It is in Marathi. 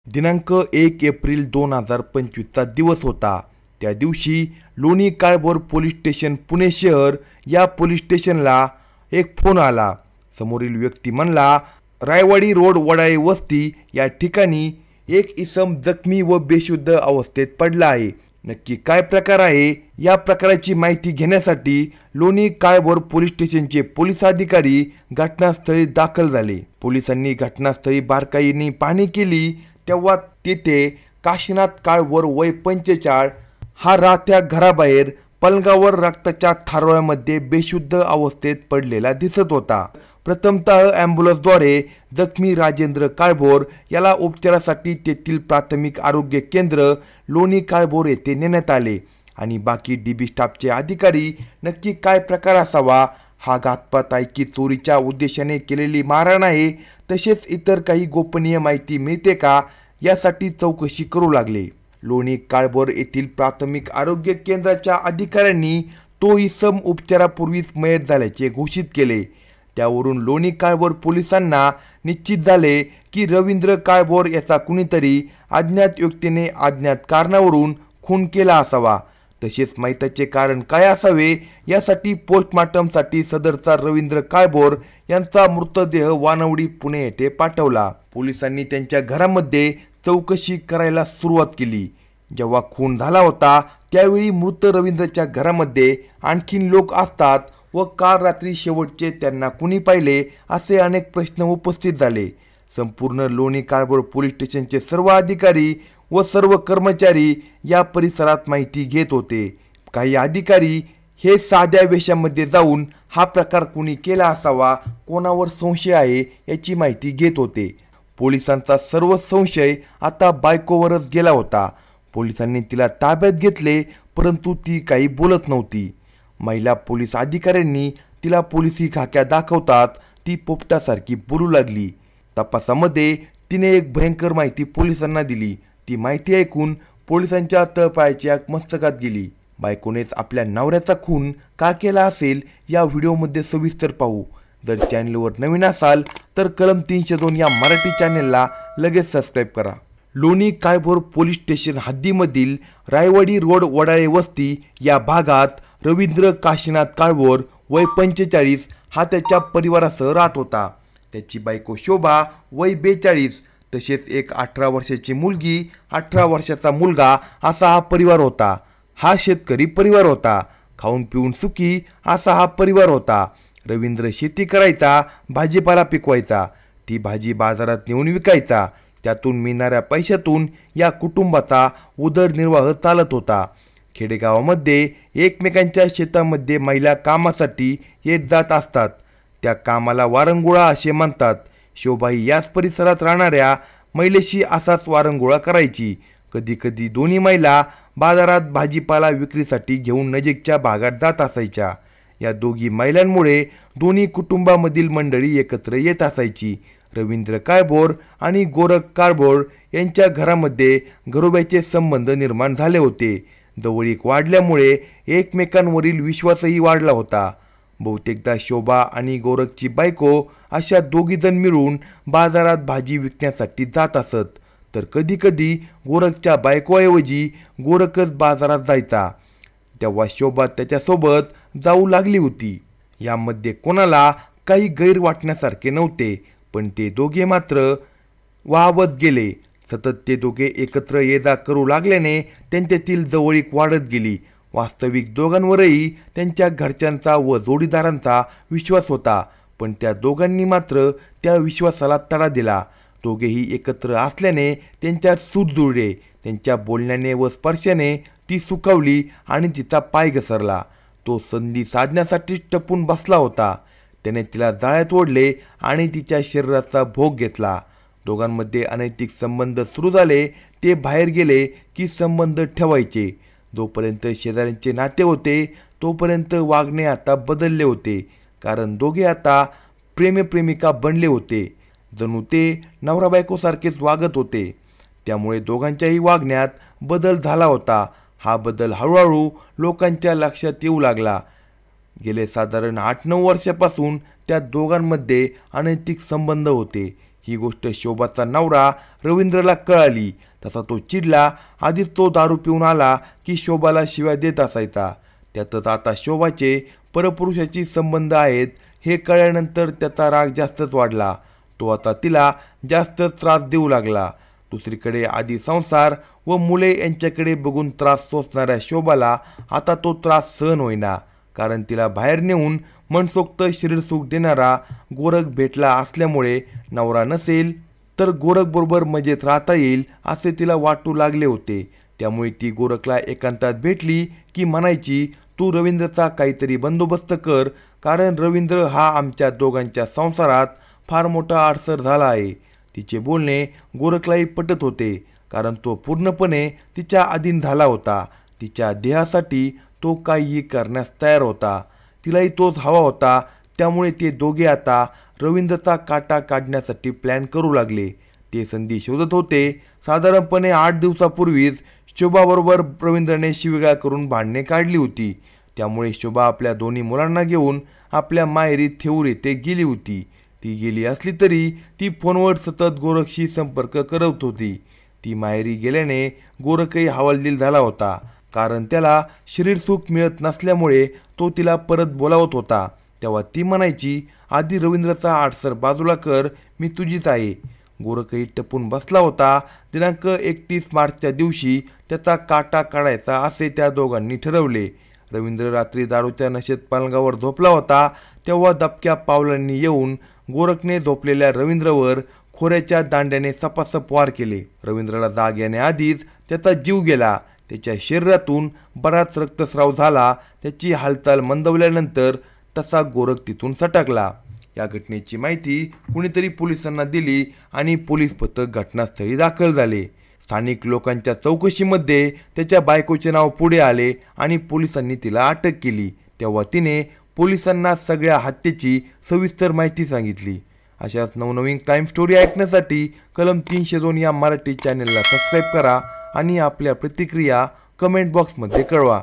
दिनांक 1 एप्रिल 2025चा दिवस होता। त्या दिवशी लोणी काळभोर पोलीस स्टेशन पुणे शहर या पोलीस स्टेशनला एक फोन आला। समोरील व्यक्ती म्हणला, रायवाडी रोड वडाळे वस्ती या ठिकाणी एक इसम जखमी व बेशुद्ध अवस्थेत पडला आहे। नक्की काय प्रकार आहे या प्रकाराची माहिती घेण्यासाठी लोणी काळभोर पोलीस स्टेशनचे पोलीस अधिकारी घटनास्थळी दाखल झाले। पोलिसांनी घटनास्थळी बारकाईने पाहणी केली तेव्हा तेथे काशीनाथ काळभोर वय 45 हा राहत्या घराबाहेर पलंगावर रक्ताच्या थारोळ्यामध्ये बेशुद्ध अवस्थेत पडलेला दिसत होता। प्रथमतः ॲम्ब्युलन्सद्वारे जखमी राजेंद्र काळभोर याला उपचारासाठी तेथील प्राथमिक आरोग्य केंद्र लोणी काळभोर येथे नेण्यात आले आणि बाकी डीबी स्टाफचे अधिकारी नक्की काय प्रकार असावा, हा घातपात आहे की चोरीच्या उद्देशाने केलेली मारहाण आहे, तसेच इतर काही गोपनीय माहिती मिळते का यासाठी चौकशी करू लागले। लोणी काळभोर येथील प्राथमिक आरोग्य केंद्राच्या अधिकाऱ्यांनी तो इसम उपचारापूर्वीच मयत झाल्याचे घोषित केले। त्यावरून लोणी काळभोर पोलिसांना निश्चित झाले की रवींद्र काळभोर याचा कुणीतरी अज्ञात व्यक्तीने अज्ञात कारणावरून खून केला असावा। तसेच मयताचे कारण काय असावे यासाठी पोस्टमॉर्टमसाठी सदरचा रवींद्र काळभोर यांचा मृतदेह वानवडी पुणे येथे पाठवला। पोलिसांनी त्यांच्या घरामध्ये चौकशी करायला सुरुवात केली। जेव्हा खून झाला होता त्यावेळी मृत रवींद्रच्या घरामध्ये आणखीन लोक असतात व काल रात्री शेवटचे त्यांना कुणी पाहिले असे अनेक प्रश्न उपस्थित झाले। संपूर्ण लोणी काळभोर पोलीस स्टेशनचे सर्व अधिकारी व सर्व कर्मचारी या परिसरात माहिती घेत होते। काही अधिकारी हे साध्या वेशामध्ये जाऊन हा प्रकार कुणी केला असावा, कोणावर संशय आहे याची माहिती घेत होते। पोलिसांचा सर्व संशय आता बायकोवरच गेला होता। पोलिसांनी तिला ताब्यात घेतले परंतु ती काही बोलत नव्हती। महिला पोलीस अधिकाऱ्यांनी तिला पोलिसी खाक्या दाखवतात ती पोपटासारखी बोलू लागली। तपासामध्ये तिने एक भयंकर माहिती पोलिसांना दिली। ती माहिती ऐकून पोलिसांच्या तळपायाची आग मस्तकात गेली। बायकोनेच आपल्या नवऱ्याचा खून का केला असेल या व्हिडिओमध्ये सविस्तर पाहू। जर चॅनलवर नवीन असाल तर कलम 302 या मराठी चॅनलला लगेच सबस्क्राईब करा। लोणी काळभोर पोलीस स्टेशन हद्दीमधील रायवाडी रोड वडाळे वस्ती या भागात रवींद्र काशीनाथ काळभोर वय 45 हा त्याच्या परिवारासह राहत होता। त्याची बायको शोभा वय 42 तसेच एक 18 वर्षाची मुलगी, 18 वर्षाचा मुलगा असा हा परिवार होता। हा शेतकरी परिवार होता। खाऊन पिऊन सुखी असा हा परिवार होता। रवींद्र शेती करायचा, भाजीपाला पिकवायचा, ती भाजी बाजारात नेऊन विकायचा। त्यातून मिळणाऱ्या पैशातून या कुटुंबाचा उदरनिर्वाह चालत होता। खेडेगावामध्ये एकमेकांच्या शेतामध्ये महिला कामासाठी येत जात असतात, त्या कामाला वारंगुळा असे म्हणतात। शोभाई याच परिसरात राहणाऱ्या महिलेशी असाच वारंगुळा करायची। कधी कधी दोन्ही महिला बाजारात भाजीपाला विक्रीसाठी घेऊन नजीकच्या भागात जात असायच्या। या दोघी महिलांमुळे दोन्ही कुटुंबामधील मंडळी एकत्र येत असायची। रवींद्र काळभोर आणि गोरख काळभोर यांच्या घरामध्ये घरोब्याचे संबंध निर्माण झाले होते। जवळीक वाढल्यामुळे एकमेकांवरील विश्वासही वाढला होता। बहुतेकदा शोभा आणि गोरखची बायको अशा दोघीजण मिळून बाजारात भाजी विकण्यासाठी जात असत, तर कधीकधी गोरखच्या बायकोऐवजी गोरखच बाजारात जायचा। तेव्हा शोभा त्याच्यासोबत जाऊ लागली होती। यामध्ये कोणाला काही गैर वाटण्यासारखे नव्हते, पण ते दोघे मात्र वाहवत गेले। सतत ते दोघे एकत्र ये जा करू लागल्याने त्यांच्यातील जवळीक वाढत गेली। वास्तविक दोघांवरही त्यांच्या घरच्यांचा व जोडीदारांचा विश्वास होता, पण त्या दोघांनी मात्र त्या विश्वासाला तडा दिला। दोघेही एकत्र असल्याने त्यांच्यात सूत जुळले। त्यांच्या बोलण्याने व स्पर्शाने ती सुखावली आणि तिचा पाय घसरला। तो संधी साधण्यासाठी टपून बसला होता। त्याने तिला जाळ्यात ओढले आणि तिच्या शरीराचा भोग घेतला। दोघांमध्ये अनैतिक संबंध सुरू झाले। ते बाहेर गेले की संबंध ठेवायचे। जोपर्यंत शेजाऱ्यांचे नाते होते तोपर्यंत वागणे आता बदलले होते, कारण दोघे आता प्रेमिका बनले होते। जणू ते नवरा बायकोसारखेच वागत होते। त्यामुळे दोघांच्याही वागण्यात बदल झाला होता। हा बदल हळूहळू लोकांच्या लक्षात येऊ लागला। गेले साधारण 8-9 वर्षापासून त्या दोघांमध्ये अनैतिक संबंध होते। ही गोष्ट शोभाचा नवरा रवींद्रला कळाली. तसा तो चिडला. आधीच तो दारू पिऊन आला की शोभाला शिव्या देत असायचा. त्यातच आता शोभाचे परपुरुषाशी संबंध आहेत हे कळल्यानंतर त्याचा राग जास्तच वाढला. तो आता तिला जास्त त्रास देऊ लागला. दुसरीकडे आधी संसार व मुले यांच्याकडे बघून त्रास सोसणाऱ्या शोभाला आता तो त्रास सहन होईना. कारण तिला बाहेर नेऊन मनसोक्त शरीरसुख देणारा गोरख भेटला असल्यामुळे नवरा नसेल तर गोरख बरोबर मजेत राहता येईल असे तिला वाटू लागले होते. त्यामुळे ती गोरखला एकांतात भेटली की म्हणायची, तू रवींद्रचा काहीतरी बंदोबस्त कर, कारण रवींद्र हा आमच्या दोघांच्या संसारात फार मोठा अडसर झाला आहे. तिचे बोलणे गोरखलाही पटत होते, कारण तो पूर्णपणे तिच्या अधीन झाला होता. तिच्या देहासाठी तो काहीही करण्यास तयार होता. तिलाही तोच हवा होता. त्यामुळे ते दोघे आता रवींद्रचा काटा काढण्यासाठी प्लॅन करू लागले. ते संधी शोधत होते. साधारणपणे 8 दिवसापूर्वीच शोभाबरोबर रवींद्रने शिवीगाळ करून भांडणे काढली होती. त्यामुळे शोभा आपल्या दोन्ही मुलांना घेऊन आपल्या माहेरी थेऊर येथे गेली होती. ती गेली असली तरी ती फोनवर सतत गोरखशी संपर्क करत होती. ती माहेरी गेल्याने गोरखही हवालदिल झाला होता, कारण त्याला शरीरसुख मिळत नसल्यामुळे तो तिला परत बोलावत होता. तेव्हा ती म्हणायची, आधी रवींद्रचा आडसर बाजूला कर, मी तुझीच आहे. गोरखही टपून बसला होता. दिनांक 31 मार्चच्या दिवशी त्याचा काटा काढायचा असे त्या दोघांनी ठरवले. रवींद्र रात्री दारूच्या नशेत पलंगावर झोपला होता. तेव्हा दबक्या पावलांनी येऊन गोरखने झोपलेल्या रवींद्रवर खोऱ्याच्या दांड्याने सपासप वार केले. रवींद्रला जाग येण्याआधीच त्याचा जीव गेला. त्याच्या शरीरातून बराच रक्तस्राव झाला. त्याची हालचाल मंदवल्यानंतर तसा गोरख तिथून सटकला. या घटनेची माहिती कुणीतरी पोलिसांना दिली आणि पोलीस पथक घटनास्थळी दाखल झाले. स्थानिक लोकांच्या चौकशीमध्ये त्याच्या बायकोचे नाव पुढे आले आणि पोलिसांनी तिला अटक केली. तेव्हा तिने पोलिसांना सगळ्या हत्येची सविस्तर माहिती सांगितली. अशाच नवनवीन क्राईम स्टोरी ऐकण्यासाठी कलम 302 या मराठी चॅनलला सबस्क्राईब करा आणि आपल्या प्रतिक्रिया कमेंट बॉक्समध्ये कळवा.